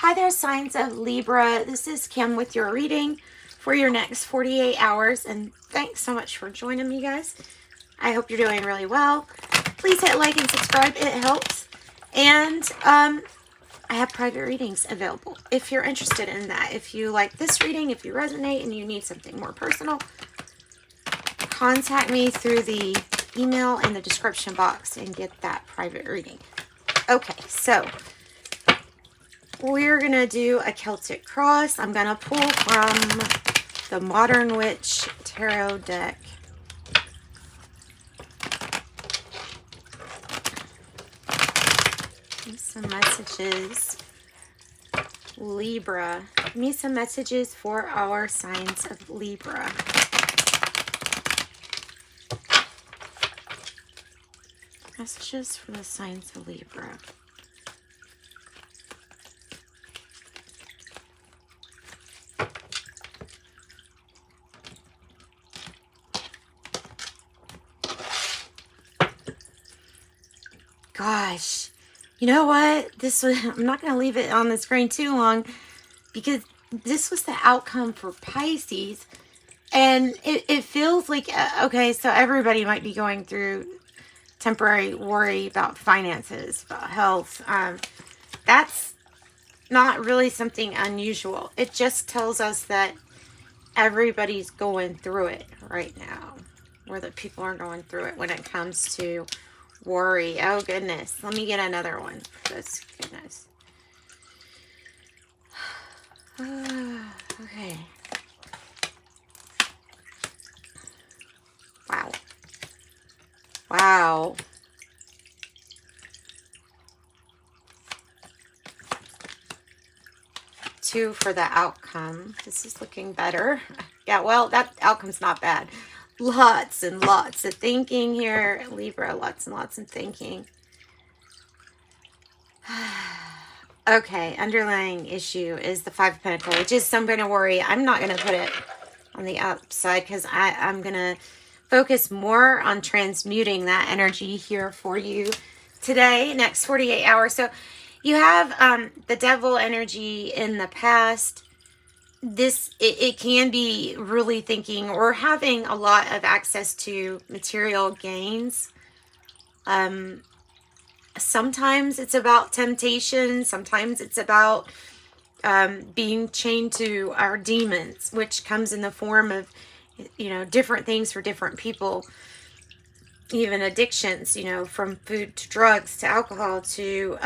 Hi there, signs of Libra. This is Kim with your reading for your next 48 hours. And thanks so much for joining me, guys. I hope you're doing really well. Please hit like and subscribe. It helps. And I have private readings available if you're interested in that. If you like this reading, if you resonate and you need something more personal, contact me through the email in the description box and get that private reading. Okay, so we're going to do a Celtic cross. I'm going to pull from the Modern Witch Tarot deck. Some messages. Libra. Give me some messages for our signs of Libra. Messages for the signs of Libra. Gosh, you know what? I'm not going to leave it on the screen too long because this was the outcome for Pisces. And it feels like, okay, so everybody might be going through temporary worry about finances, about health. That's not really something unusual. It just tells us that everybody's going through it right now, or that people are going through it when it comes to worry. Oh goodness, let me get another one. That's goodness. Okay. Wow. Wow. Two for the outcome. This is looking better. Yeah, well, that outcome's not bad. Lots and lots of thinking here, Libra. Lots and lots of thinking. Okay, underlying issue is the Five of Pentacles, which is some kind of worry. I'm not going to put it on the upside because I'm going to focus more on transmuting that energy here for you today, next 48 hours. So you have the devil energy in the past. It can be really thinking or having a lot of access to material gains. Sometimes it's about temptation. Sometimes it's about being chained to our demons, which comes in the form of, you know, different things for different people. Even addictions, you know, from food to drugs to alcohol to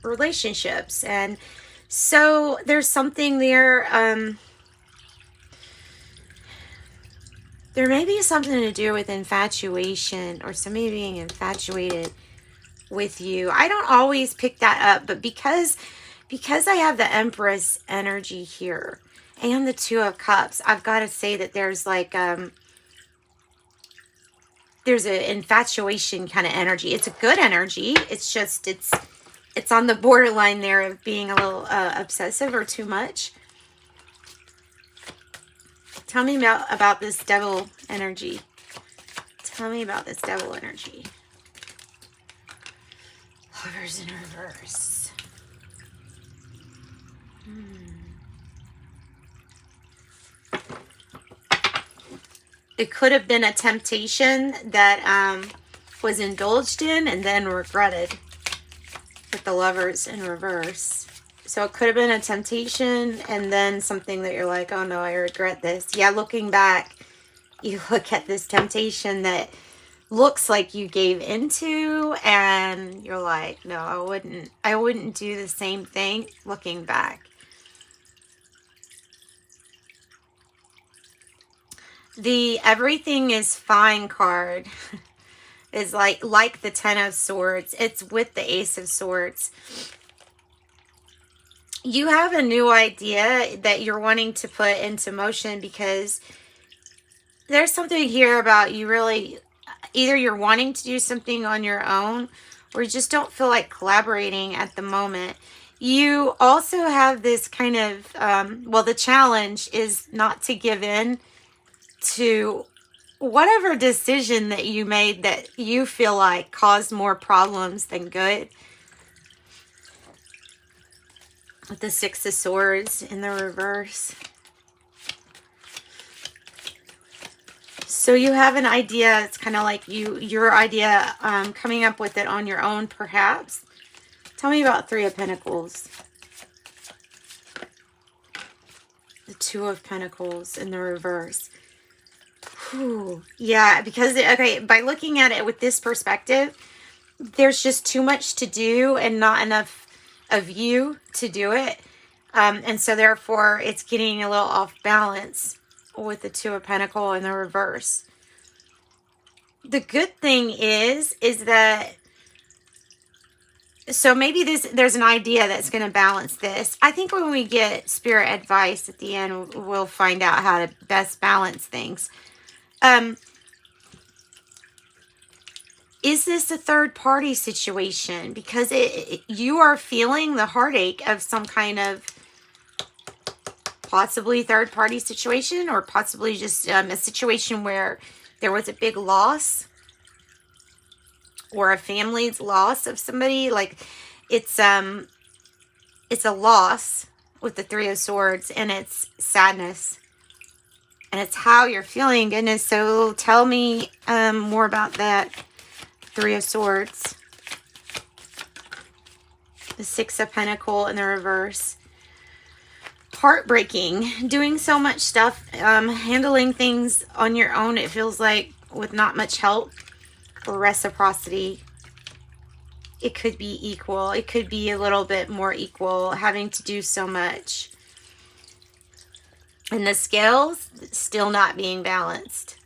relationships. And so there's something there. There may be something to do with infatuation or somebody being infatuated with you. I don't always pick that up, but because I have the Empress energy here and the Two of Cups, I've got to say that there's like there's an infatuation kind of energy. It's a good energy. It's just it's on the borderline there of being a little obsessive or too much. Tell me about this devil energy. Tell me about this devil energy. Lovers in reverse. It could have been a temptation that was indulged in and then regretted with the Lovers in reverse. So it could have been a temptation and then something that you're like, oh no, I regret this. Yeah, looking back, you look at this temptation that looks like you gave into and you're like, no, I wouldn't do the same thing looking back. The everything is fine card is like the Ten of Swords. It's with the Ace of Swords. You have a new idea that you're wanting to put into motion because there's something here about you really, either you're wanting to do something on your own or you just don't feel like collaborating at the moment. You also have this kind of, well, the challenge is not to give in to whatever decision that you made that you feel like caused more problems than good. with the Six of Swords in the reverse. So you have an idea. It's kind of like your idea, coming up with it on your own, perhaps. Tell me about Three of Pentacles. The Two of Pentacles in the reverse. Whew. Yeah, because, okay, by looking at it with this perspective, there's just too much to do and not enough of you to do it. And so therefore it's getting a little off balance with the Two of Pentacles in the reverse. The good thing is that, so maybe there's an idea that's going to balance this. I think when we get spirit advice at the end, we'll find out how to best balance things. Is this a third party situation? Because you are feeling the heartache of some kind of possibly third party situation, or possibly just a situation where there was a big loss, or a family's loss of somebody. Like it's a loss with the Three of Swords, and it's sadness, and it's how you're feeling. Goodness, so tell me more about that. Three of Swords, the Six of Pentacles in the reverse. Heartbreaking, doing so much stuff, handling things on your own, it feels like, with not much help or reciprocity. It could be equal. It could be a little bit more equal, having to do so much. And the scales still not being balanced.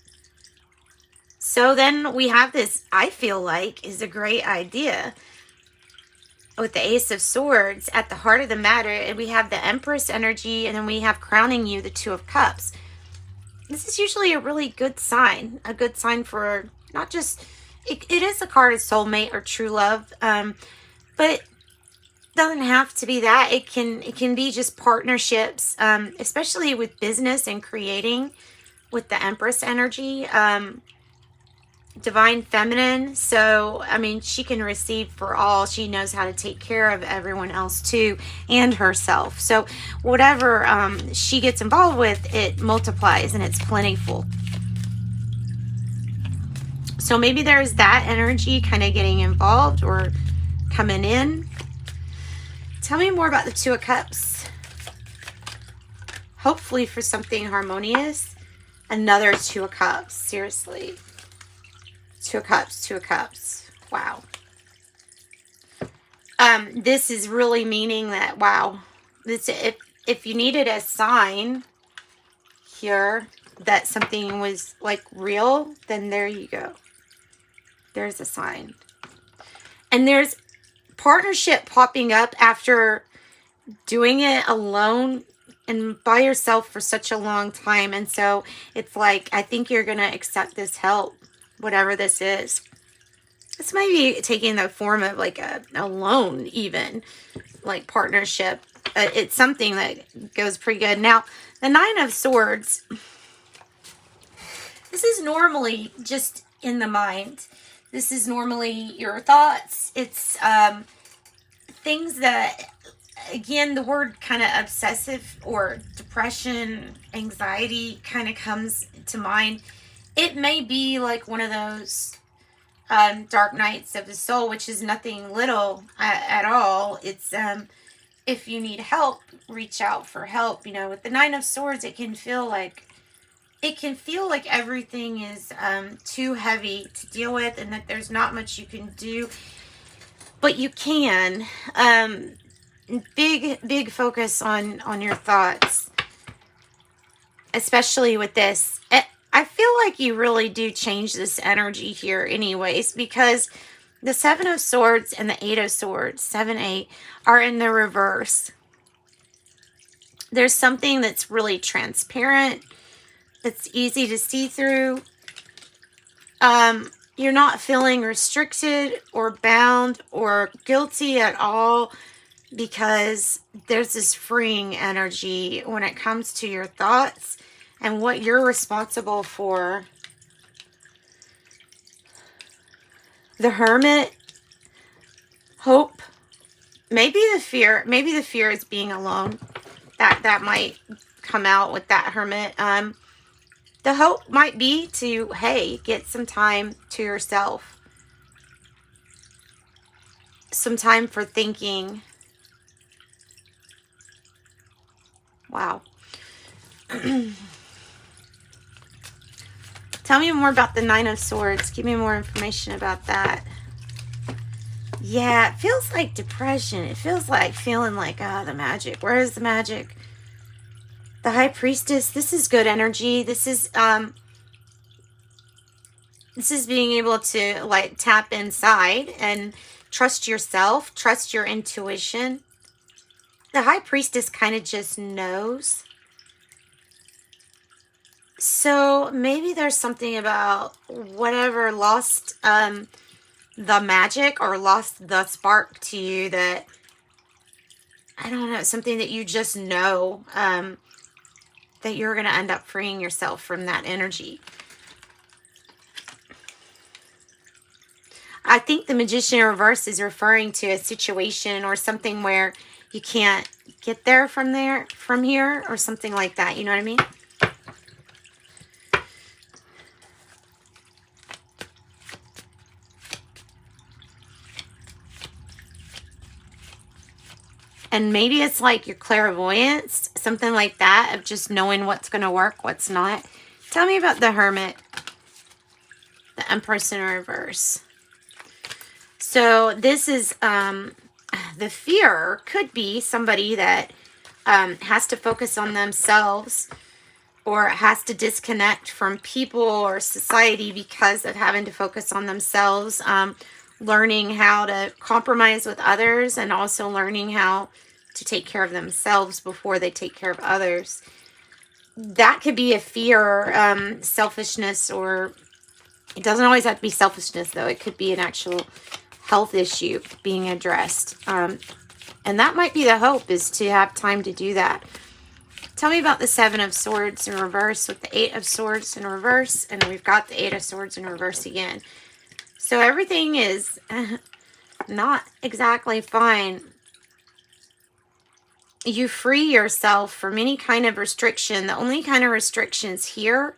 So then we have this, I feel like, is a great idea. With the Ace of Swords at the heart of the matter, and we have the Empress energy, and then we have crowning you, the Two of Cups. This is usually a really good sign. A good sign for not just, it is a card of soulmate or true love, but it doesn't have to be that. It can be just partnerships, especially with business and creating, with the Empress energy. Divine feminine, so I mean, she can receive for all. She knows how to take care of everyone else too, and herself. So whatever she gets involved with, it multiplies and it's plentiful. So maybe there's that energy kind of getting involved or coming in. Tell me more about the Two of Cups. Hopefully for something harmonious. Another Two of Cups, seriously. Two of Cups, Two of Cups. Wow. This is really meaning that, wow. This, if you needed a sign here that something was like real, then there you go. There's a sign. And there's partnership popping up after doing it alone and by yourself for such a long time. And so it's like, I think you're going to accept this help. Whatever this is. This might be taking the form of like a loan, even. Like partnership. It's something that goes pretty good. Now, the Nine of Swords. This is normally just in the mind. This is normally your thoughts. It's things that, again, the word kind of obsessive or depression, anxiety kind of comes to mind. It may be like one of those dark nights of the soul, which is nothing little at all. It's if you need help, reach out for help. You know, with the Nine of Swords, it can feel like everything is too heavy to deal with, and that there's not much you can do. But you can. Big focus on your thoughts, especially with this. I feel like you really do change this energy here anyways, because the Seven of Swords and the Eight of Swords, 7, 8, are in the reverse. There's something that's really transparent. It's easy to see through. You're not feeling restricted or bound or guilty at all, because there's this freeing energy when it comes to your thoughts and what you're responsible for. The Hermit, hope, maybe the fear is being alone. That might come out with that Hermit. The hope might be to, hey, get some time to yourself. Some time for thinking. Wow. Tell me more about the Nine of Swords. Give me more information about that. Yeah, it feels like depression. It feels like feeling like, the magic. Where is the magic? The High Priestess. This is good energy. This is being able to like tap inside and trust yourself, trust your intuition. The High Priestess kind of just knows. So maybe there's something about whatever lost the magic or lost the spark to you that, I don't know, something that you just know that you're going to end up freeing yourself from that energy. I think the Magician in reverse is referring to a situation or something where you can't get there from here, or something like that. You know what I mean? And maybe it's like your clairvoyance, something like that, of just knowing what's going to work, what's not. Tell me about the Hermit, the Empress in reverse. So this is, the fear could be somebody that has to focus on themselves or has to disconnect from people or society because of having to focus on themselves. Learning how to compromise with others and also learning how to take care of themselves before they take care of others. That could be a fear, selfishness, or it doesn't always have to be selfishness, though. It could be an actual health issue being addressed. And that might be the hope, is to have time to do that. Tell me about the Seven of Swords in reverse with the Eight of Swords in reverse. And we've got the Eight of Swords in reverse again. So everything is not exactly fine. You free yourself from any kind of restriction. The only kind of restrictions here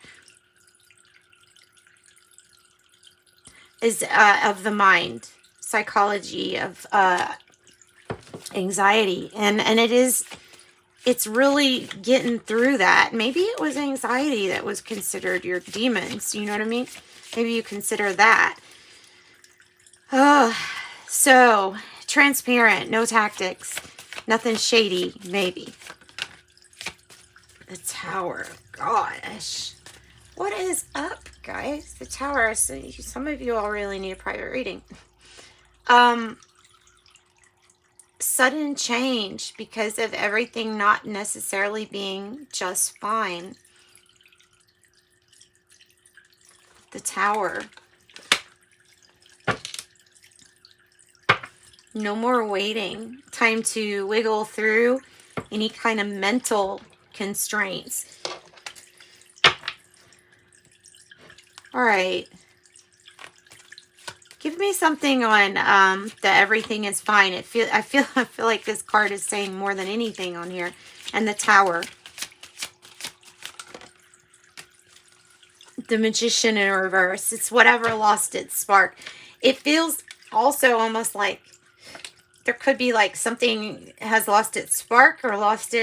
is of the mind, psychology, of anxiety. And it's really getting through that. Maybe it was anxiety that was considered your demons. You know what I mean? Maybe you consider that. Oh, so transparent, no tactics, nothing shady, maybe. The Tower, gosh, what is up, guys? The Tower. Some of you all really need a private reading. Sudden change because of everything not necessarily being just fine. The Tower. No more waiting. Time to wiggle through any kind of mental constraints. All right. Give me something on that everything is fine. I feel like this card is saying more than anything on here. And the Tower. The Magician in reverse. It's whatever lost its spark. It feels also almost like there could be like something has lost its spark or lost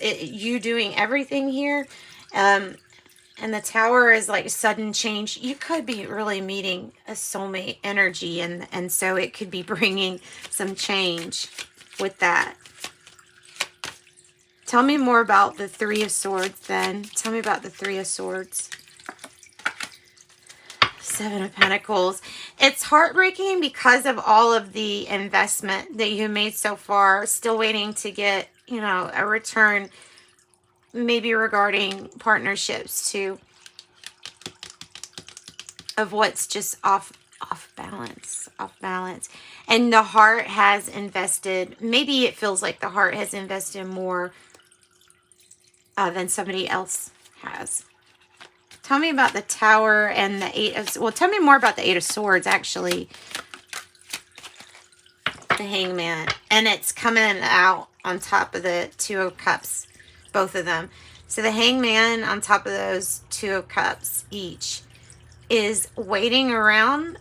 you doing everything here. And the Tower is like sudden change. You could be really meeting a soulmate energy, and so it could be bringing some change with that. Tell me more about the Three of Swords then. Tell me about the Three of Swords. Seven of Pentacles. It's heartbreaking because of all of the investment that you made so far. Still waiting to get, a return, maybe regarding partnerships too, of what's just off balance. And the heart has invested, maybe it feels like the heart has invested more than somebody else has. Tell me about the Tower and the Eight of... Well, tell me more about the Eight of Swords, actually. the Hangman, and it's coming out on top of the Two of Cups, both of them. So the Hangman on top of those Two of Cups each is waiting around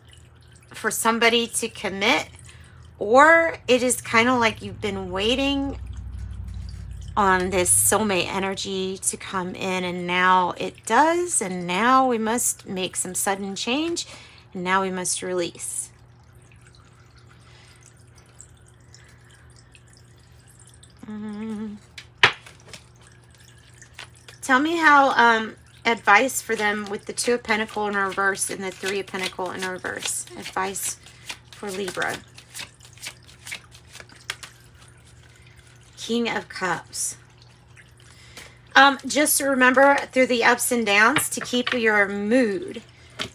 for somebody to commit, or it is kind of like you've been waiting on this soulmate energy to come in, and now it does, and now we must make some sudden change, and now we must release. Tell me how advice for them with the Two of Pentacles in reverse and the Three of Pentacles in reverse. Advice for Libra. King of Cups. Just remember through the ups and downs to keep your mood.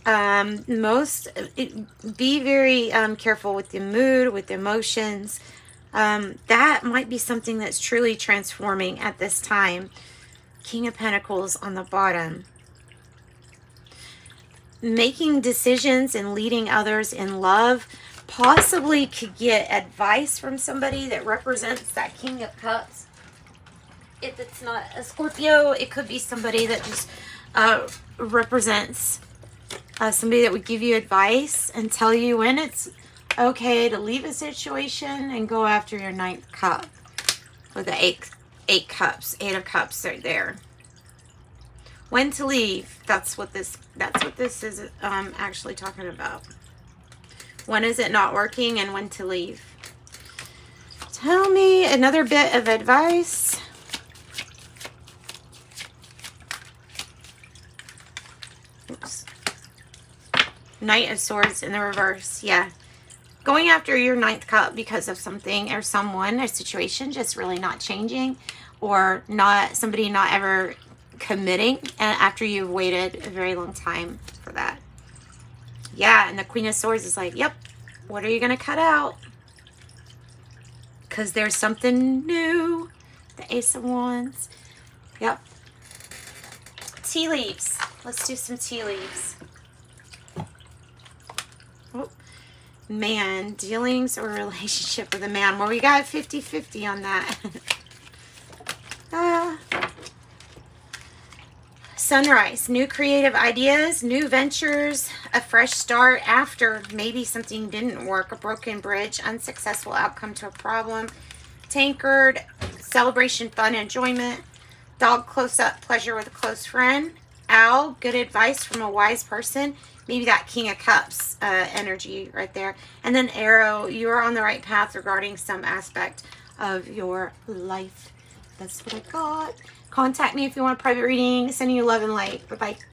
Be very careful with the mood, with the emotions. That might be something that's truly transforming at this time. King of Pentacles on the bottom. Making decisions and leading others in love. Possibly could get advice from somebody that represents that King of Cups. If it's not a Scorpio, it could be somebody that just represents somebody that would give you advice and tell you when it's okay to leave a situation and go after your ninth cup. With the eight cups, Eight of Cups right there. When to leave. That's what this is actually talking about. When is it not working and when to leave. Tell me another bit of advice. Oops. Knight of Swords in the reverse. Yeah. Going after your ninth cup because of something or someone or situation just really not changing, or somebody not ever committing after you've waited a very long time for that. Yeah, and the Queen of Swords is like, yep, what are you going to cut out? Because there's something new. The Ace of Wands. Yep. Tea leaves. Let's do some tea leaves. Oh. Man, dealings or relationship with a man. Well, we got 50-50 on that. Sunrise, new creative ideas, new ventures, a fresh start after maybe something didn't work, a broken bridge, unsuccessful outcome to a problem, tankard, celebration, fun, enjoyment, dog close-up, pleasure with a close friend, owl, good advice from a wise person, maybe that King of Cups energy right there, and then arrow, you are on the right path regarding some aspect of your life. That's what I got. Contact me if you want a private reading. Sending you love and light. Bye-bye.